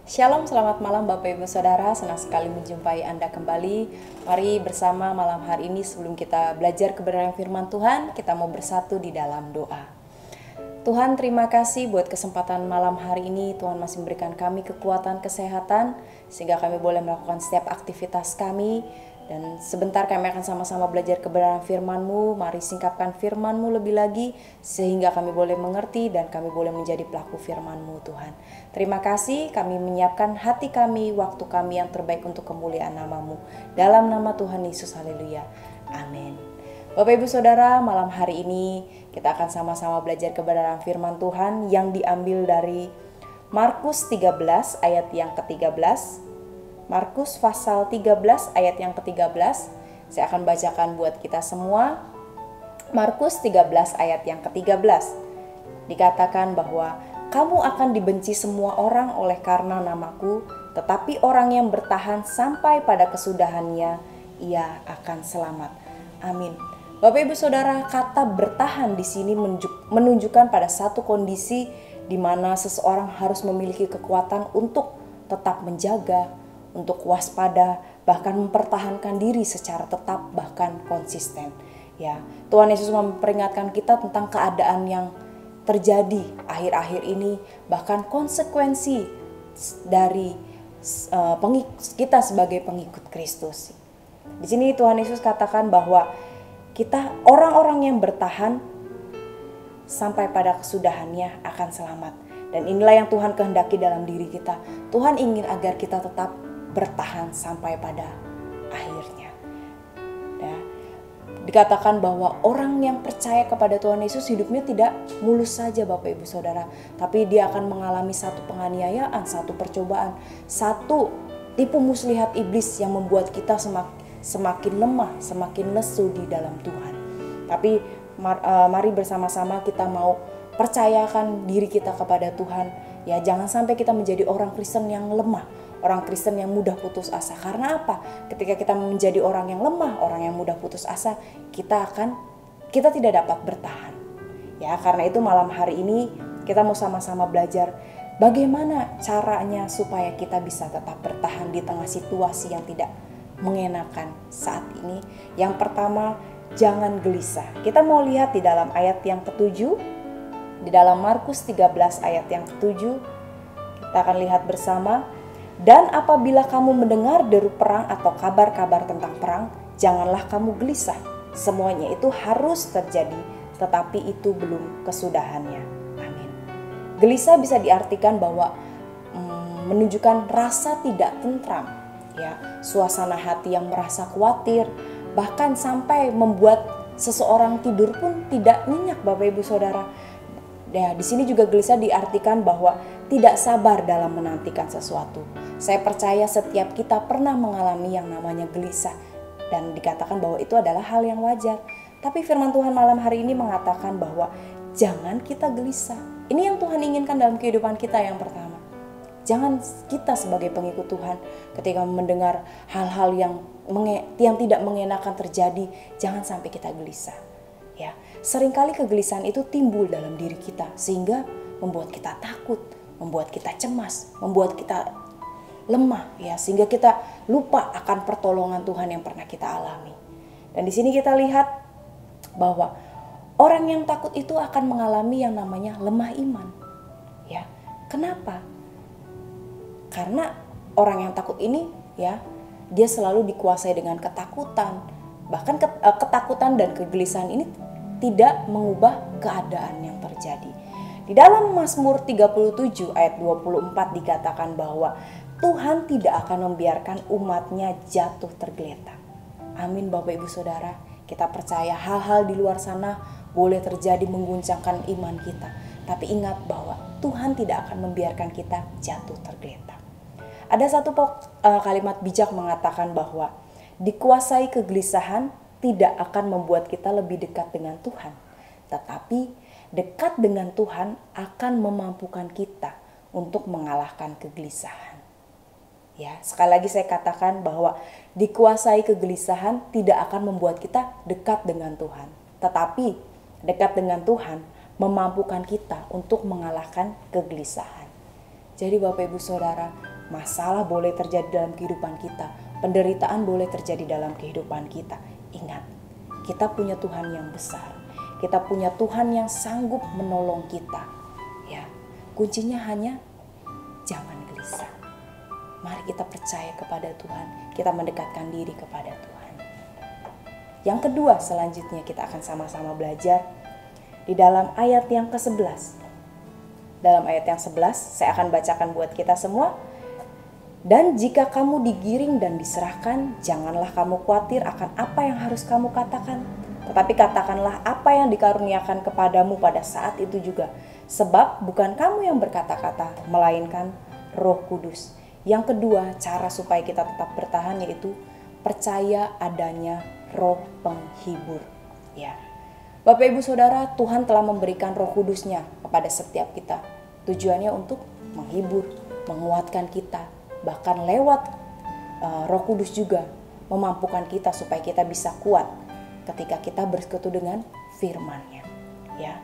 Shalom, selamat malam Bapak Ibu Saudara, senang sekali menjumpai Anda kembali. Mari bersama malam hari ini sebelum kita belajar kebenaran firman Tuhan, kita mau bersatu di dalam doa. Tuhan, terima kasih buat kesempatan malam hari ini. Tuhan masih memberikan kami kekuatan, kesehatan, sehingga kami boleh melakukan setiap aktivitas kami. Dan sebentar kami akan sama-sama belajar kebenaran firman-Mu. Mari singkapkan firman-Mu lebih lagi, sehingga kami boleh mengerti dan kami boleh menjadi pelaku firman-Mu, Tuhan. Terima kasih, kami menyiapkan hati kami, waktu kami yang terbaik untuk kemuliaan nama-Mu. Dalam nama Tuhan Yesus, haleluya. Amin. Bapak Ibu Saudara, malam hari ini kita akan sama-sama belajar kebenaran firman Tuhan yang diambil dari Markus 13 ayat yang ke-13. Markus pasal 13 ayat yang ke-13. Saya akan bacakan buat kita semua. Markus 13 ayat yang ke-13. Dikatakan bahwa kamu akan dibenci semua orang oleh karena namaku, tetapi orang yang bertahan sampai pada kesudahannya, ia akan selamat. Amin. Bapak Ibu Saudara, kata bertahan di sini menunjukkan pada satu kondisi di mana seseorang harus memiliki kekuatan untuk tetap menjaga, untuk waspada, bahkan mempertahankan diri secara tetap bahkan konsisten. Ya, Tuhan Yesus memperingatkan kita tentang keadaan yang terjadi akhir-akhir ini, bahkan konsekuensi dari kita sebagai pengikut Kristus. Di sini Tuhan Yesus katakan bahwa kita orang-orang yang bertahan sampai pada kesudahannya akan selamat. Dan inilah yang Tuhan kehendaki dalam diri kita. Tuhan ingin agar kita tetap bertahan sampai pada akhirnya. Ya. Dikatakan bahwa orang yang percaya kepada Tuhan Yesus hidupnya tidak mulus saja Bapak Ibu Saudara. Tapi dia akan mengalami satu penganiayaan, satu percobaan, satu tipu muslihat iblis yang membuat kita semakin lemah, semakin lesu di dalam Tuhan. Tapi mari bersama-sama kita mau percayakan diri kita kepada Tuhan. Ya, jangan sampai kita menjadi orang Kristen yang lemah, orang Kristen yang mudah putus asa. Karena apa? Ketika kita menjadi orang yang lemah, orang yang mudah putus asa, kita tidak dapat bertahan. Ya, karena itu malam hari ini kita mau sama-sama belajar bagaimana caranya supaya kita bisa tetap bertahan di tengah situasi yang tidak mengenakan saat ini. Yang pertama, jangan gelisah. Kita mau lihat di dalam ayat yang ke-7, di dalam Markus 13 ayat yang ke-7, kita akan lihat bersama. Dan apabila kamu mendengar deru perang atau kabar-kabar tentang perang, janganlah kamu gelisah. Semuanya itu harus terjadi, tetapi itu belum kesudahannya. Amin. Gelisah bisa diartikan bahwa menunjukkan rasa tidak tentram, ya, suasana hati yang merasa khawatir, bahkan sampai membuat seseorang tidur pun tidak nyenyak, Bapak Ibu Saudara. Ya, di sini juga gelisah diartikan bahwa tidak sabar dalam menantikan sesuatu. Saya percaya setiap kita pernah mengalami yang namanya gelisah, dan dikatakan bahwa itu adalah hal yang wajar. Tapi firman Tuhan malam hari ini mengatakan bahwa jangan kita gelisah. Ini yang Tuhan inginkan dalam kehidupan kita yang pertama. Jangan kita sebagai pengikut Tuhan ketika mendengar hal-hal yang tidak mengenakan terjadi, jangan sampai kita gelisah. Ya, seringkali kegelisahan itu timbul dalam diri kita sehingga membuat kita takut, membuat kita cemas, membuat kita lemah, ya, sehingga kita lupa akan pertolongan Tuhan yang pernah kita alami. Dan di sini kita lihat bahwa orang yang takut itu akan mengalami yang namanya lemah iman. Ya, kenapa? Karena orang yang takut ini, ya, dia selalu dikuasai dengan ketakutan. Bahkan ketakutan dan kegelisahan ini tidak mengubah keadaan yang terjadi. Di dalam Mazmur 37 ayat 24 dikatakan bahwa Tuhan tidak akan membiarkan umatnya jatuh tergeletak. Amin Bapak Ibu Saudara, kita percaya hal-hal di luar sana boleh terjadi mengguncangkan iman kita. Tapi ingat bahwa Tuhan tidak akan membiarkan kita jatuh tergeletak. Ada satu kalimat bijak mengatakan bahwa dikuasai kegelisahan tidak akan membuat kita lebih dekat dengan Tuhan. Tetapi dekat dengan Tuhan akan memampukan kita untuk mengalahkan kegelisahan. Ya, sekali lagi saya katakan bahwa dikuasai kegelisahan tidak akan membuat kita dekat dengan Tuhan. Tetapi dekat dengan Tuhan memampukan kita untuk mengalahkan kegelisahan. Jadi Bapak Ibu Saudara, masalah boleh terjadi dalam kehidupan kita, penderitaan boleh terjadi dalam kehidupan kita. Ingat, kita punya Tuhan yang besar. Kita punya Tuhan yang sanggup menolong kita. Ya, kuncinya hanya jangan gelisah. Mari kita percaya kepada Tuhan, kita mendekatkan diri kepada Tuhan. Yang kedua, selanjutnya kita akan sama-sama belajar di dalam ayat yang ke-11. Dalam ayat yang 11, saya akan bacakan buat kita semua. Dan jika kamu digiring dan diserahkan, janganlah kamu khawatir akan apa yang harus kamu katakan. Tetapi katakanlah apa yang dikaruniakan kepadamu pada saat itu juga. Sebab bukan kamu yang berkata-kata, melainkan Roh Kudus. Yang kedua, cara supaya kita tetap bertahan yaitu percaya adanya Roh Penghibur. Ya, Bapak Ibu Saudara, Tuhan telah memberikan Roh Kudus-Nya kepada setiap kita. Tujuannya untuk menghibur, menguatkan kita, bahkan lewat Roh Kudus juga memampukan kita supaya kita bisa kuat ketika kita bersekutu dengan firman-Nya. Ya,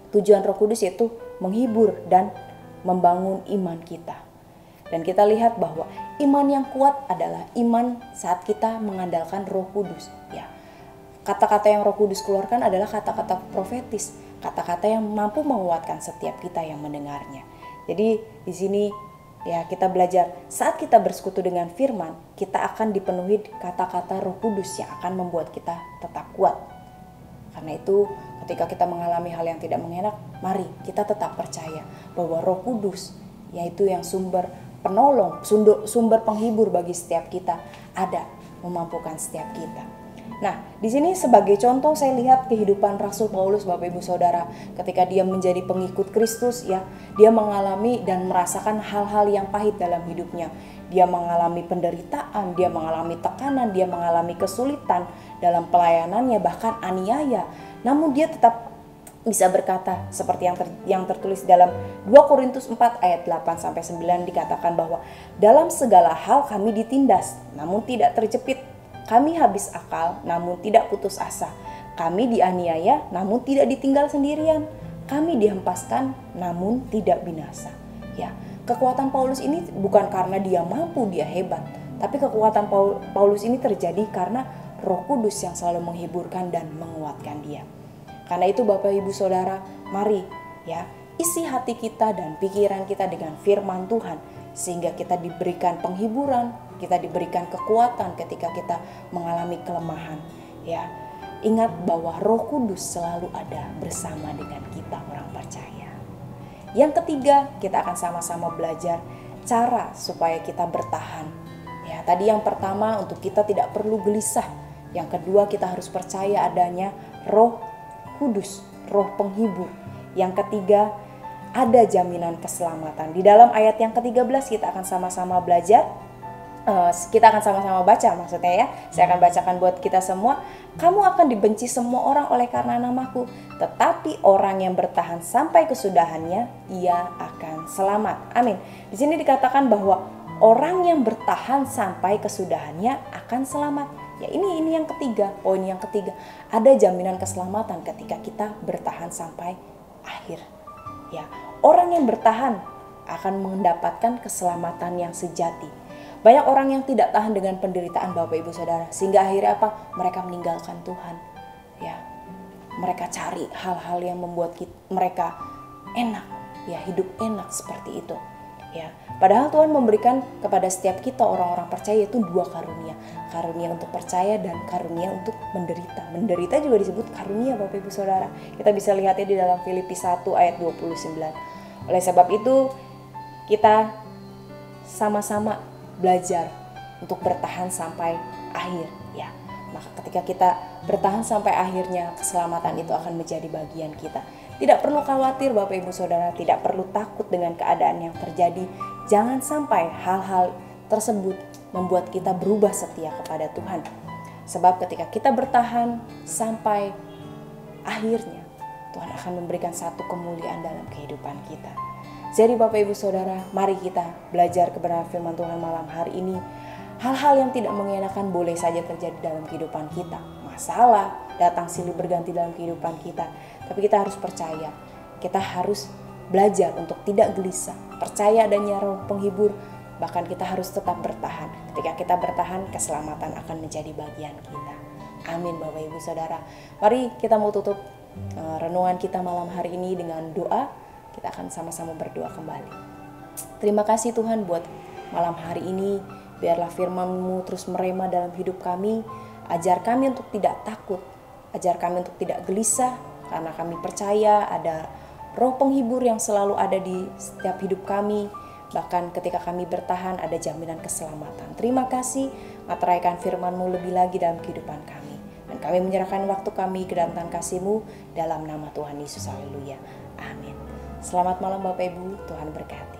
tujuan Roh Kudus yaitu menghibur dan membangun iman kita. Dan kita lihat bahwa iman yang kuat adalah iman saat kita mengandalkan Roh Kudus. Ya, kata-kata yang Roh Kudus keluarkan adalah kata-kata profetis, kata-kata yang mampu menguatkan setiap kita yang mendengarnya. Jadi di sini ya kita belajar saat kita bersekutu dengan firman, kita akan dipenuhi kata-kata Roh Kudus yang akan membuat kita tetap kuat. Karena itu ketika kita mengalami hal yang tidak mengenak, mari kita tetap percaya bahwa Roh Kudus, yaitu yang sumber penolong, sumber penghibur bagi setiap kita, ada memampukan setiap kita. Nah, di sini sebagai contoh saya lihat kehidupan Rasul Paulus, Bapak Ibu Saudara, ketika dia menjadi pengikut Kristus, ya, dia mengalami dan merasakan hal-hal yang pahit dalam hidupnya. Dia mengalami penderitaan, dia mengalami tekanan, dia mengalami kesulitan dalam pelayanannya, bahkan aniaya. Namun dia tetap bisa berkata seperti yang tertulis dalam 2 Korintus 4 ayat 8 sampai 9 dikatakan bahwa dalam segala hal kami ditindas namun tidak terjepit, kami habis akal namun tidak putus asa, kami dianiaya namun tidak ditinggal sendirian, kami dihempaskan namun tidak binasa. Ya, kekuatan Paulus ini bukan karena dia mampu, dia hebat, tapi kekuatan Paulus ini terjadi karena Roh Kudus yang selalu menghiburkan dan menguatkan dia. Karena itu Bapak Ibu Saudara, mari ya isi hati kita dan pikiran kita dengan firman Tuhan sehingga kita diberikan penghiburan, kita diberikan kekuatan ketika kita mengalami kelemahan. Ya, ingat bahwa Roh Kudus selalu ada bersama dengan kita orang percaya. Yang ketiga, kita akan sama-sama belajar cara supaya kita bertahan. Ya, tadi yang pertama untuk kita tidak perlu gelisah. Yang kedua, kita harus percaya adanya Roh Kudus, Roh Penghibur. Yang ketiga, ada jaminan keselamatan. Di dalam ayat yang ke-13 kita akan sama-sama belajar. Kita akan sama-sama baca maksudnya ya. Saya akan bacakan buat kita semua. Kamu akan dibenci semua orang oleh karena namaku, tetapi orang yang bertahan sampai kesudahannya, ia akan selamat. Amin. Di sini dikatakan bahwa orang yang bertahan sampai kesudahannya akan selamat. Ya, ini yang ketiga, poin yang ketiga. Ada jaminan keselamatan ketika kita bertahan sampai akhir. Ya, orang yang bertahan akan mendapatkan keselamatan yang sejati. Banyak orang yang tidak tahan dengan penderitaan Bapak Ibu Saudara, sehingga akhirnya apa? Mereka meninggalkan Tuhan. Ya, mereka cari hal-hal yang membuat mereka enak, ya hidup enak seperti itu. Ya, padahal Tuhan memberikan kepada setiap kita orang-orang percaya itu 2 karunia. Karunia untuk percaya dan karunia untuk menderita. Menderita juga disebut karunia Bapak Ibu Saudara. Kita bisa lihatnya di dalam Filipi 1 ayat 29. Oleh sebab itu kita sama-sama belajar untuk bertahan sampai akhir. Ya, maka ketika kita bertahan sampai akhirnya, keselamatan itu akan menjadi bagian kita. Tidak perlu khawatir Bapak Ibu Saudara, tidak perlu takut dengan keadaan yang terjadi. Jangan sampai hal-hal tersebut membuat kita berubah setia kepada Tuhan. Sebab ketika kita bertahan sampai akhirnya, Tuhan akan memberikan satu kemuliaan dalam kehidupan kita. Jadi Bapak Ibu Saudara, mari kita belajar kebenaran firman Tuhan malam hari ini. Hal-hal yang tidak mengenakan boleh saja terjadi dalam kehidupan kita. Masalah datang silih berganti dalam kehidupan kita. Tapi kita harus percaya, kita harus belajar untuk tidak gelisah. Percaya adanya Roh Penghibur, bahkan kita harus tetap bertahan. Ketika kita bertahan, keselamatan akan menjadi bagian kita. Amin Bapak Ibu Saudara. Mari kita mau tutup renungan kita malam hari ini dengan doa. Kita akan sama-sama berdoa kembali. Terima kasih Tuhan buat malam hari ini. Biarlah firman-Mu terus merema dalam hidup kami. Ajar kami untuk tidak takut. Ajar kami untuk tidak gelisah. Karena kami percaya ada Roh penghibur yang selalu ada di setiap hidup kami. Bahkan ketika kami bertahan ada jaminan keselamatan. Terima kasih. Materaikan firman-Mu lebih lagi dalam kehidupan kami. Dan kami menyerahkan waktu kami ke dalam tangan kasih-Mu dalam nama Tuhan Yesus. Haleluya. Amin. Selamat malam Bapak Ibu. Tuhan berkati.